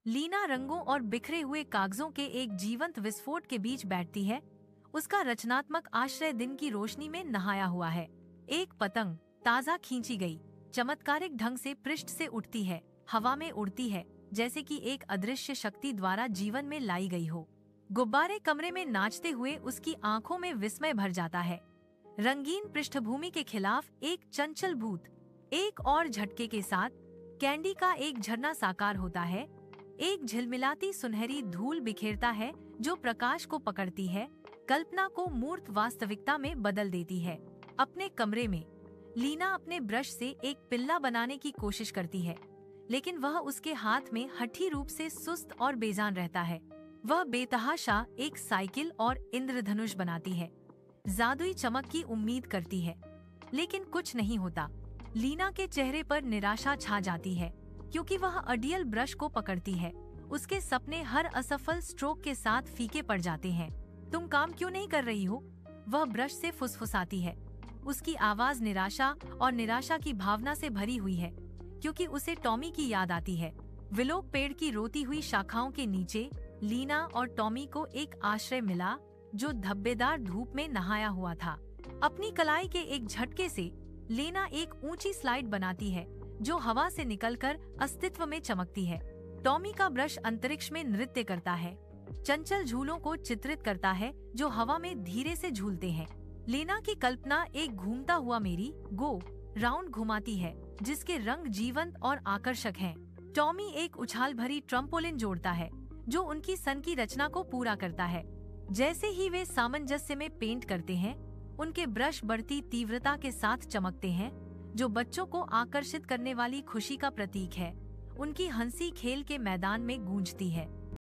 लीना रंगों और बिखरे हुए कागजों के एक जीवंत विस्फोट के बीच बैठती है। उसका रचनात्मक आश्रय दिन की रोशनी में नहाया हुआ है। एक पतंग ताज़ा खींची गई, चमत्कारिक ढंग से पृष्ठ से उठती है, हवा में उड़ती है, जैसे कि एक अदृश्य शक्ति द्वारा जीवन में लाई गई हो। गुब्बारे कमरे में नाचते हुए उसकी आंखों में विस्मय भर जाता है। रंगीन पृष्ठभूमि के खिलाफ एक चंचल भूत। एक और झटके के साथ कैंडी का एक झरना साकार होता है। एक झिलमिलाती सुनहरी धूल बिखेरता है जो प्रकाश को पकड़ती है, कल्पना को मूर्त वास्तविकता में बदल देती है। अपने कमरे में लीना अपने ब्रश से एक पिल्ला बनाने की कोशिश करती है, लेकिन वह उसके हाथ में हठी रूप से सुस्त और बेजान रहता है। वह बेतहाशा एक साइकिल और इंद्रधनुष बनाती है, जादुई चमक की उम्मीद करती है, लेकिन कुछ नहीं होता। लीना के चेहरे पर निराशा छा जाती है, क्योंकि वह अडियल ब्रश को पकड़ती है। उसके सपने हर असफल स्ट्रोक के साथ फीके पड़ जाते हैं। तुम काम क्यों नहीं कर रही हो? वह ब्रश से फुसफुसाती है। उसकी आवाज निराशा की भावना से भरी हुई है, क्योंकि उसे टॉमी की याद आती है। विलोक पेड़ की रोती हुई शाखाओं के नीचे लीना और टॉमी को एक आश्रय मिला, जो धब्बेदार धूप में नहाया हुआ था। अपनी कलाई के एक झटके से लीना एक ऊंची स्लाइड बनाती है, जो हवा से निकलकर अस्तित्व में चमकती है। टॉमी का ब्रश अंतरिक्ष में नृत्य करता है, चंचल झूलों को चित्रित करता है जो हवा में धीरे से झूलते हैं। लीना की कल्पना एक घूमता हुआ मेरी गो राउंड घुमाती है, जिसके रंग जीवंत और आकर्षक हैं। टॉमी एक उछाल भरी ट्रम्पोलिन जोड़ता है, जो उनकी सन की रचना को पूरा करता है। जैसे ही वे सामंजस्य में पेंट करते हैं, उनके ब्रश बढ़ती तीव्रता के साथ चमकते हैं, जो बच्चों को आकर्षित करने वाली खुशी का प्रतीक है। उनकी हंसी खेल के मैदान में गूंजती है।